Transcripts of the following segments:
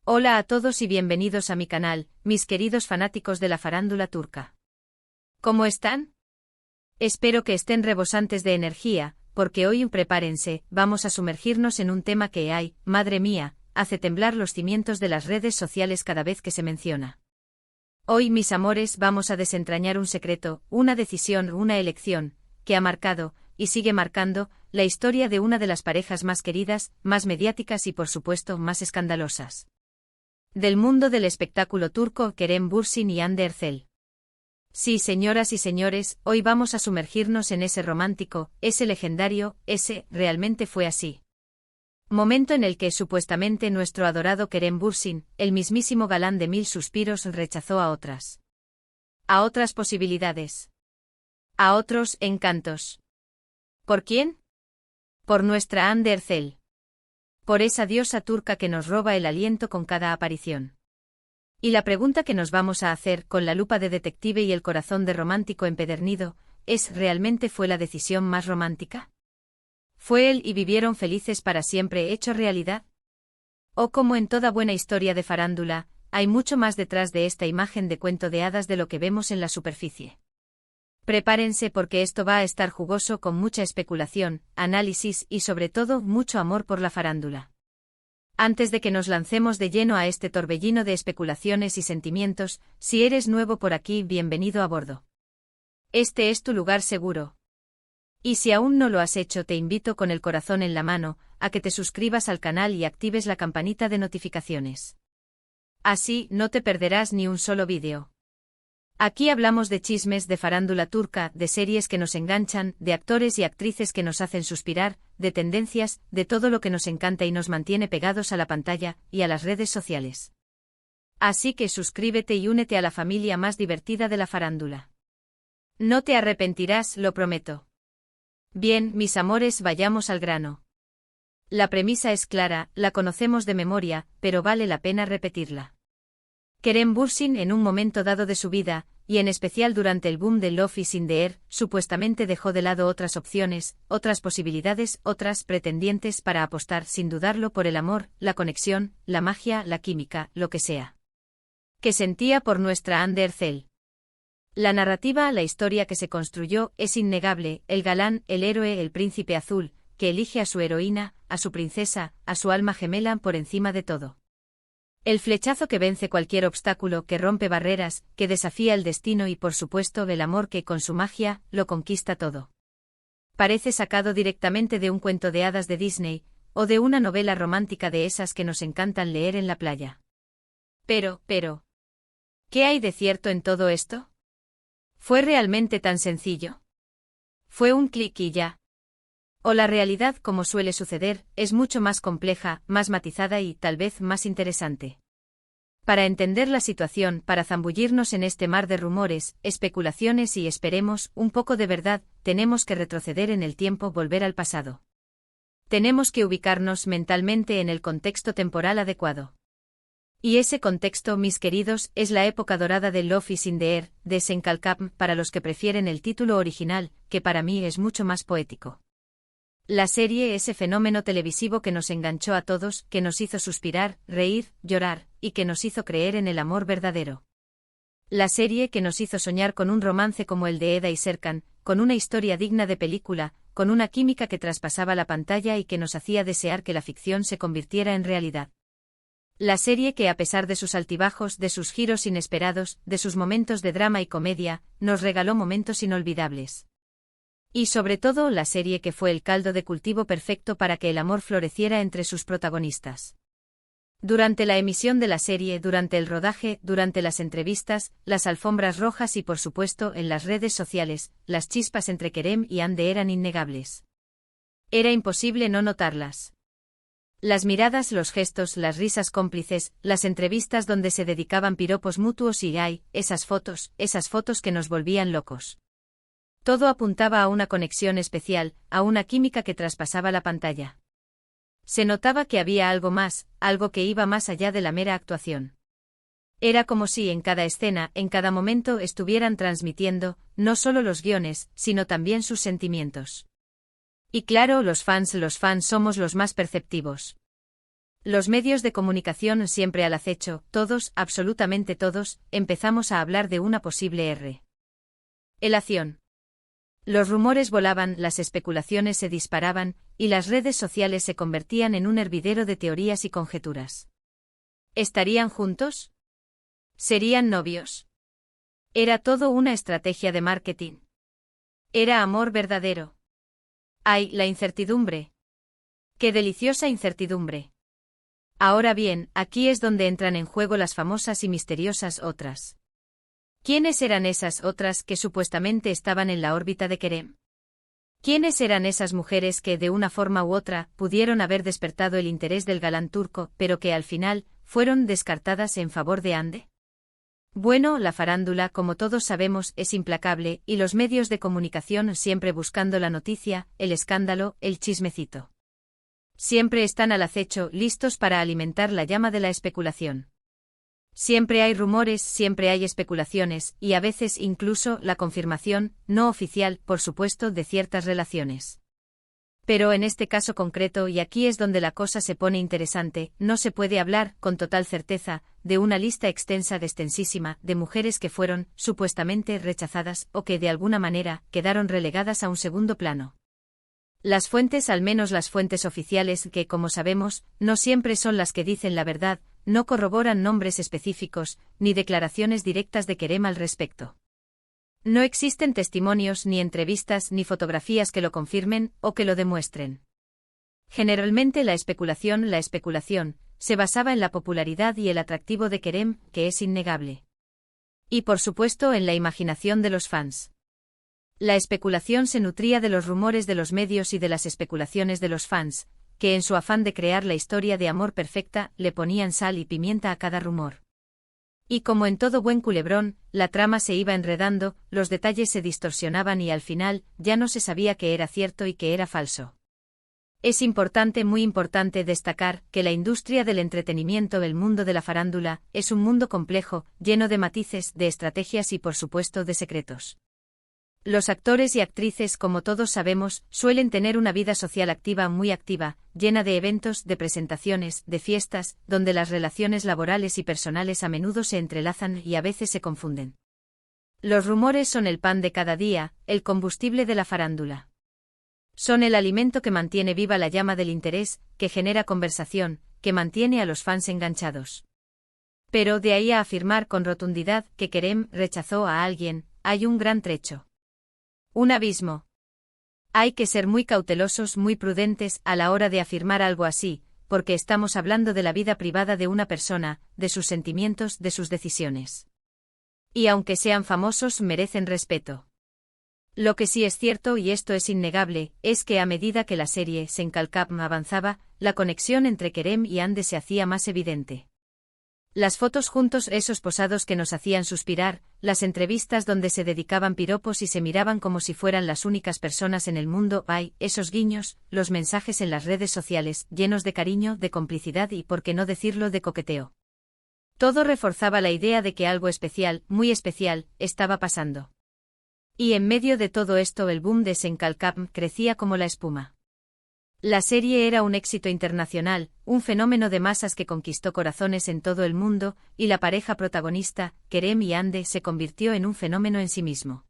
Hola a todos y bienvenidos a mi canal, mis queridos fanáticos de la farándula turca. ¿Cómo están? Espero que estén rebosantes de energía, porque hoy prepárense, vamos a sumergirnos en un tema que madre mía, hace temblar los cimientos de las redes sociales cada vez que se menciona. Hoy, mis amores, vamos a desentrañar un secreto, una decisión, una elección, que ha marcado, y sigue marcando, la historia de una de las parejas más queridas, más mediáticas y por supuesto más escandalosas del mundo del espectáculo turco, Kerem Bürsin y Hande Erçel. Sí, señoras y señores, hoy vamos a sumergirnos en ese romántico, ese legendario, ese, realmente fue así. Momento en el que supuestamente nuestro adorado Kerem Bürsin, el mismísimo galán de mil suspiros, rechazó a otras. A otras posibilidades. A otros encantos. ¿Por quién? Por nuestra Hande Erçel. Por esa diosa turca que nos roba el aliento con cada aparición. Y la pregunta que nos vamos a hacer, con la lupa de detective y el corazón de romántico empedernido, es: ¿realmente fue la decisión más romántica? ¿Fue él y vivieron felices para siempre hecho realidad? O, como en toda buena historia de farándula, hay mucho más detrás de esta imagen de cuento de hadas de lo que vemos en la superficie. Prepárense porque esto va a estar jugoso, con mucha especulación, análisis y sobre todo mucho amor por la farándula. Antes de que nos lancemos de lleno a este torbellino de especulaciones y sentimientos, si eres nuevo por aquí, bienvenido a bordo. Este es tu lugar seguro. Y si aún no lo has hecho, te invito con el corazón en la mano, a que te suscribas al canal y actives la campanita de notificaciones. Así, no te perderás ni un solo vídeo. Aquí hablamos de chismes, de farándula turca, de series que nos enganchan, de actores y actrices que nos hacen suspirar, de tendencias, de todo lo que nos encanta y nos mantiene pegados a la pantalla y a las redes sociales. Así que suscríbete y únete a la familia más divertida de la farándula. No te arrepentirás, lo prometo. Bien, mis amores, vayamos al grano. La premisa es clara, la conocemos de memoria, pero vale la pena repetirla. Kerem Bürsin, en un momento dado de su vida, y en especial durante el boom de Love is in the Air, supuestamente dejó de lado otras opciones, otras posibilidades, otras pretendientes para apostar sin dudarlo por el amor, la conexión, la magia, la química, lo que sea. Que sentía por nuestra Hande Erçel. La narrativa, la historia que se construyó, es innegable: el galán, el héroe, el príncipe azul, que elige a su heroína, a su princesa, a su alma gemela por encima de todo. El flechazo que vence cualquier obstáculo, que rompe barreras, que desafía el destino y por supuesto el amor que, con su magia, lo conquista todo. Parece sacado directamente de un cuento de hadas de Disney, o de una novela romántica de esas que nos encantan leer en la playa. Pero, ¿qué hay de cierto en todo esto? ¿Fue realmente tan sencillo? ¿Fue un clic y ya? O la realidad, como suele suceder, es mucho más compleja, más matizada y, tal vez, más interesante. Para entender la situación, para zambullirnos en este mar de rumores, especulaciones y, esperemos, un poco de verdad, tenemos que retroceder en el tiempo, volver al pasado. Tenemos que ubicarnos mentalmente en el contexto temporal adecuado. Y ese contexto, mis queridos, es la época dorada de Love is in the Air, de Senkalkam, para los que prefieren el título original, que para mí es mucho más poético. La serie, ese fenómeno televisivo que nos enganchó a todos, que nos hizo suspirar, reír, llorar, y que nos hizo creer en el amor verdadero. La serie que nos hizo soñar con un romance como el de Eda y Serkan, con una historia digna de película, con una química que traspasaba la pantalla y que nos hacía desear que la ficción se convirtiera en realidad. La serie que, a pesar de sus altibajos, de sus giros inesperados, de sus momentos de drama y comedia, nos regaló momentos inolvidables. Y sobre todo, la serie que fue el caldo de cultivo perfecto para que el amor floreciera entre sus protagonistas. Durante la emisión de la serie, durante el rodaje, durante las entrevistas, las alfombras rojas y por supuesto en las redes sociales, las chispas entre Kerem y Hande eran innegables. Era imposible no notarlas. Las miradas, los gestos, las risas cómplices, las entrevistas donde se dedicaban piropos mutuos y esas fotos que nos volvían locos. Todo apuntaba a una conexión especial, a una química que traspasaba la pantalla. Se notaba que había algo más, algo que iba más allá de la mera actuación. Era como si en cada escena, en cada momento estuvieran transmitiendo, no solo los guiones, sino también sus sentimientos. Y claro, los fans somos los más perceptivos. Los medios de comunicación siempre al acecho, todos, absolutamente todos, empezamos a hablar de una posible relación. Los rumores volaban, las especulaciones se disparaban, y las redes sociales se convertían en un hervidero de teorías y conjeturas. ¿Estarían juntos? ¿Serían novios? Era todo una estrategia de marketing. ¿Era amor verdadero? ¡Ay, la incertidumbre! ¡Qué deliciosa incertidumbre! Ahora bien, aquí es donde entran en juego las famosas y misteriosas otras. ¿Quiénes eran esas otras que supuestamente estaban en la órbita de Kerem? ¿Quiénes eran esas mujeres que, de una forma u otra, pudieron haber despertado el interés del galán turco, pero que al final fueron descartadas en favor de Hande? Bueno, la farándula, como todos sabemos, es implacable, y los medios de comunicación siempre buscando la noticia, el escándalo, el chismecito. Siempre están al acecho, listos para alimentar la llama de la especulación. Siempre hay rumores, siempre hay especulaciones, y a veces incluso la confirmación, no oficial, por supuesto, de ciertas relaciones. Pero en este caso concreto, y aquí es donde la cosa se pone interesante, no se puede hablar, con total certeza, de una lista extensa extensísima, de mujeres que fueron, supuestamente, rechazadas, o que de alguna manera, quedaron relegadas a un segundo plano. Las fuentes, al menos las fuentes oficiales, que, como sabemos, no siempre son las que dicen la verdad, no corroboran nombres específicos, ni declaraciones directas de Kerem al respecto. No existen testimonios, ni entrevistas, ni fotografías que lo confirmen, o que lo demuestren. Generalmente la especulación, se basaba en la popularidad y el atractivo de Kerem, que es innegable. Y por supuesto en la imaginación de los fans. La especulación se nutría de los rumores de los medios y de las especulaciones de los fans, que en su afán de crear la historia de amor perfecta, le ponían sal y pimienta a cada rumor. Y como en todo buen culebrón, la trama se iba enredando, los detalles se distorsionaban y al final, ya no se sabía qué era cierto y qué era falso. Es importante, muy importante destacar, que la industria del entretenimiento, el mundo de la farándula, es un mundo complejo, lleno de matices, de estrategias y por supuesto de secretos. Los actores y actrices, como todos sabemos, suelen tener una vida social activa, muy activa, llena de eventos, de presentaciones, de fiestas, donde las relaciones laborales y personales a menudo se entrelazan y a veces se confunden. Los rumores son el pan de cada día, el combustible de la farándula. Son el alimento que mantiene viva la llama del interés, que genera conversación, que mantiene a los fans enganchados. Pero de ahí a afirmar con rotundidad que Kerem rechazó a alguien, hay un gran trecho. Un abismo. Hay que ser muy cautelosos, muy prudentes a la hora de afirmar algo así, porque estamos hablando de la vida privada de una persona, de sus sentimientos, de sus decisiones. Y aunque sean famosos, merecen respeto. Lo que sí es cierto, y esto es innegable, es que a medida que la serie Senkalkam avanzaba, la conexión entre Kerem y Hande se hacía más evidente. Las fotos juntos, esos posados que nos hacían suspirar, las entrevistas donde se dedicaban piropos y se miraban como si fueran las únicas personas en el mundo, esos guiños, los mensajes en las redes sociales, llenos de cariño, de complicidad y, por qué no decirlo, de coqueteo. Todo reforzaba la idea de que algo especial, muy especial, estaba pasando. Y en medio de todo esto el boom de Senkalkam crecía como la espuma. La serie era un éxito internacional, un fenómeno de masas que conquistó corazones en todo el mundo, y la pareja protagonista, Kerem y Hande, se convirtió en un fenómeno en sí mismo.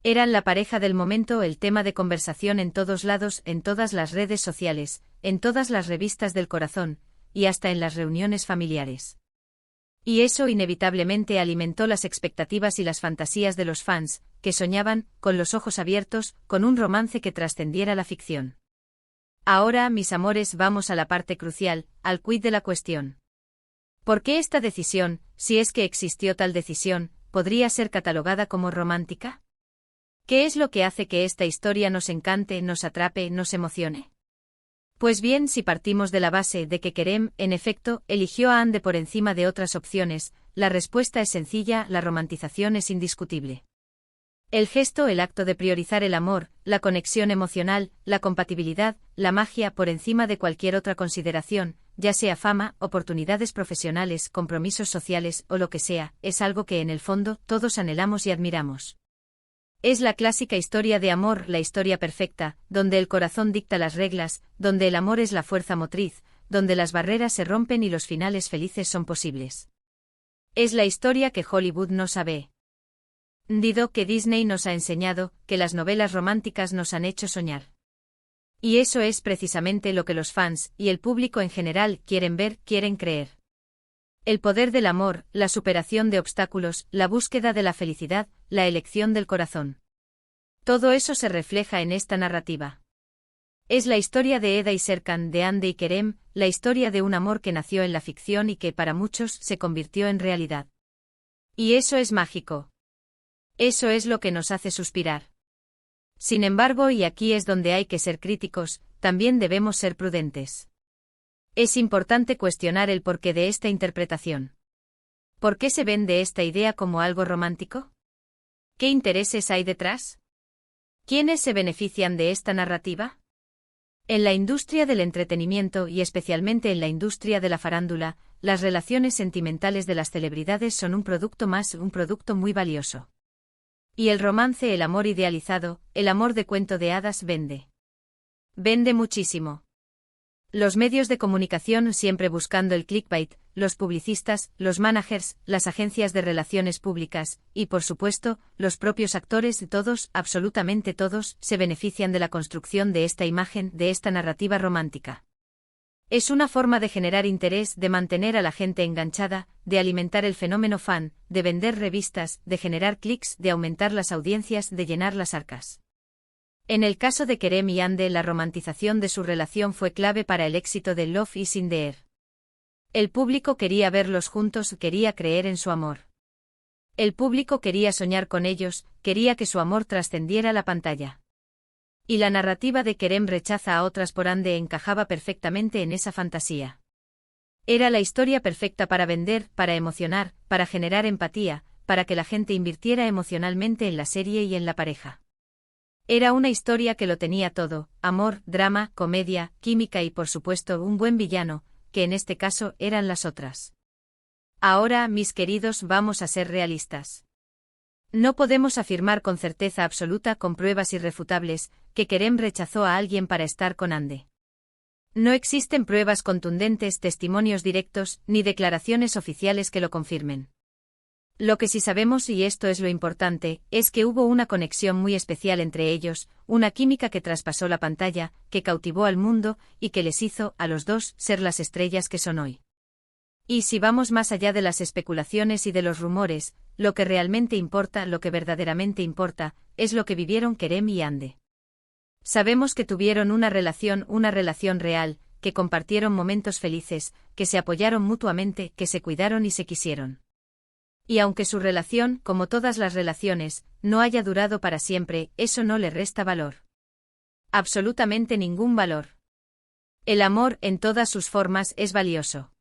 Eran la pareja del momento, el tema de conversación en todos lados, en todas las redes sociales, en todas las revistas del corazón, y hasta en las reuniones familiares. Y eso inevitablemente alimentó las expectativas y las fantasías de los fans, que soñaban, con los ojos abiertos, con un romance que trascendiera la ficción. Ahora, mis amores, vamos a la parte crucial, al quid de la cuestión. ¿Por qué esta decisión, si es que existió tal decisión, podría ser catalogada como romántica? ¿Qué es lo que hace que esta historia nos encante, nos atrape, nos emocione? Pues bien, si partimos de la base de que Kerem, en efecto, eligió a Hande por encima de otras opciones, la respuesta es sencilla, la romantización es indiscutible. El gesto, el acto de priorizar el amor, la conexión emocional, la compatibilidad, la magia por encima de cualquier otra consideración, ya sea fama, oportunidades profesionales, compromisos sociales o lo que sea, es algo que en el fondo todos anhelamos y admiramos. Es la clásica historia de amor, la historia perfecta, donde el corazón dicta las reglas, donde el amor es la fuerza motriz, donde las barreras se rompen y los finales felices son posibles. Es la historia que Hollywood no sabe. Dido que Disney nos ha enseñado, que las novelas románticas nos han hecho soñar. Y eso es precisamente lo que los fans, y el público en general, quieren ver, quieren creer. El poder del amor, la superación de obstáculos, la búsqueda de la felicidad, la elección del corazón. Todo eso se refleja en esta narrativa. Es la historia de Eda y Serkan, de Hande y Kerem, la historia de un amor que nació en la ficción y que para muchos se convirtió en realidad. Y eso es mágico. Eso es lo que nos hace suspirar. Sin embargo, y aquí es donde hay que ser críticos, también debemos ser prudentes. Es importante cuestionar el porqué de esta interpretación. ¿Por qué se vende esta idea como algo romántico? ¿Qué intereses hay detrás? ¿Quiénes se benefician de esta narrativa? En la industria del entretenimiento y especialmente en la industria de la farándula, las relaciones sentimentales de las celebridades son un producto más, un producto muy valioso. Y el romance, el amor idealizado, el amor de cuento de hadas vende. Vende muchísimo. Los medios de comunicación siempre buscando el clickbait, los publicistas, los managers, las agencias de relaciones públicas, y por supuesto, los propios actores, todos, absolutamente todos, se benefician de la construcción de esta imagen, de esta narrativa romántica. Es una forma de generar interés, de mantener a la gente enganchada, de alimentar el fenómeno fan, de vender revistas, de generar clics, de aumentar las audiencias, de llenar las arcas. En el caso de Kerem y Hande, la romantización de su relación fue clave para el éxito de Love is in the Air. El público quería verlos juntos, quería creer en su amor. El público quería soñar con ellos, quería que su amor trascendiera la pantalla. Y la narrativa de Kerem rechaza a otras por Hande encajaba perfectamente en esa fantasía. Era la historia perfecta para vender, para emocionar, para generar empatía, para que la gente invirtiera emocionalmente en la serie y en la pareja. Era una historia que lo tenía todo: amor, drama, comedia, química y por supuesto un buen villano, que en este caso eran las otras. Ahora, mis queridos, vamos a ser realistas. No podemos afirmar con certeza absoluta, con pruebas irrefutables, que Kerem rechazó a alguien para estar con Hande. No existen pruebas contundentes, testimonios directos, ni declaraciones oficiales que lo confirmen. Lo que sí sabemos, y esto es lo importante, es que hubo una conexión muy especial entre ellos, una química que traspasó la pantalla, que cautivó al mundo, y que les hizo, a los dos, ser las estrellas que son hoy. Y si vamos más allá de las especulaciones y de los rumores, lo que realmente importa, lo que verdaderamente importa, es lo que vivieron Kerem y Hande. Sabemos que tuvieron una relación real, que compartieron momentos felices, que se apoyaron mutuamente, que se cuidaron y se quisieron. Y aunque su relación, como todas las relaciones, no haya durado para siempre, eso no le resta valor. Absolutamente ningún valor. El amor, en todas sus formas, es valioso.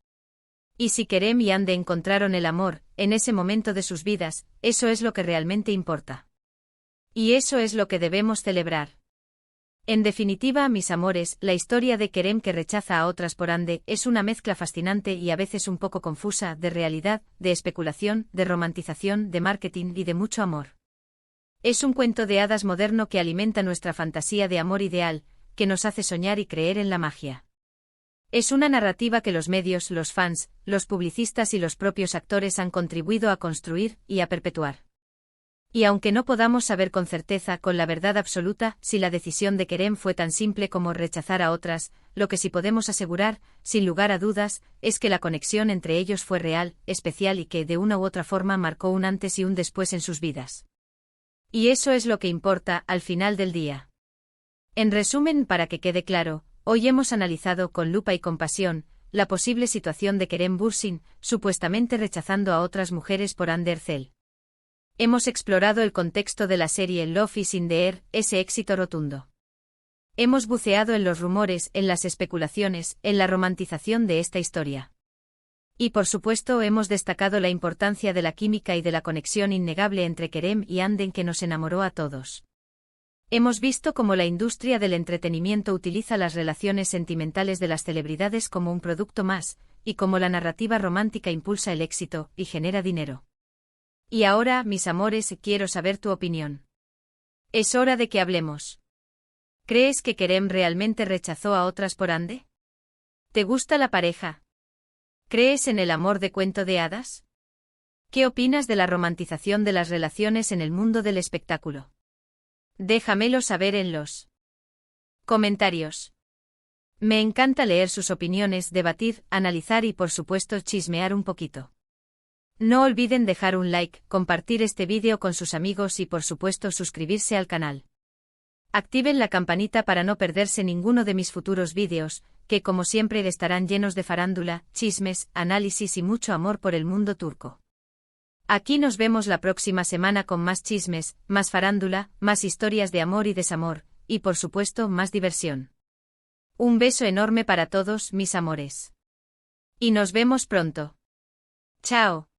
Y si Kerem y Hande encontraron el amor, en ese momento de sus vidas, eso es lo que realmente importa. Y eso es lo que debemos celebrar. En definitiva, mis amores, la historia de Kerem que rechaza a otras por Hande es una mezcla fascinante y a veces un poco confusa de realidad, de especulación, de romantización, de marketing y de mucho amor. Es un cuento de hadas moderno que alimenta nuestra fantasía de amor ideal, que nos hace soñar y creer en la magia. Es una narrativa que los medios, los fans, los publicistas y los propios actores han contribuido a construir y a perpetuar. Y aunque no podamos saber con certeza, con la verdad absoluta, si la decisión de Kerem fue tan simple como rechazar a otras, lo que sí podemos asegurar, sin lugar a dudas, es que la conexión entre ellos fue real, especial y que de una u otra forma marcó un antes y un después en sus vidas. Y eso es lo que importa, al final del día. En resumen, para que quede claro, hoy hemos analizado con lupa y compasión la posible situación de Kerem Bürsin, supuestamente rechazando a otras mujeres por Hande Erçel. Hemos explorado el contexto de la serie Love is in the Air, ese éxito rotundo. Hemos buceado en los rumores, en las especulaciones, en la romantización de esta historia. Y por supuesto hemos destacado la importancia de la química y de la conexión innegable entre Kerem y Hande que nos enamoró a todos. Hemos visto cómo la industria del entretenimiento utiliza las relaciones sentimentales de las celebridades como un producto más, y cómo la narrativa romántica impulsa el éxito y genera dinero. Y ahora, mis amores, quiero saber tu opinión. Es hora de que hablemos. ¿Crees que Kerem realmente rechazó a otras por Hande? ¿Te gusta la pareja? ¿Crees en el amor de cuento de hadas? ¿Qué opinas de la romantización de las relaciones en el mundo del espectáculo? Déjamelo saber en los comentarios. Me encanta leer sus opiniones, debatir, analizar y por supuesto chismear un poquito. No olviden dejar un like, compartir este vídeo con sus amigos y por supuesto suscribirse al canal. Activen la campanita para no perderse ninguno de mis futuros vídeos, que como siempre estarán llenos de farándula, chismes, análisis y mucho amor por el mundo turco. Aquí nos vemos la próxima semana con más chismes, más farándula, más historias de amor y desamor, y por supuesto más diversión. Un beso enorme para todos mis amores. Y nos vemos pronto. Chao.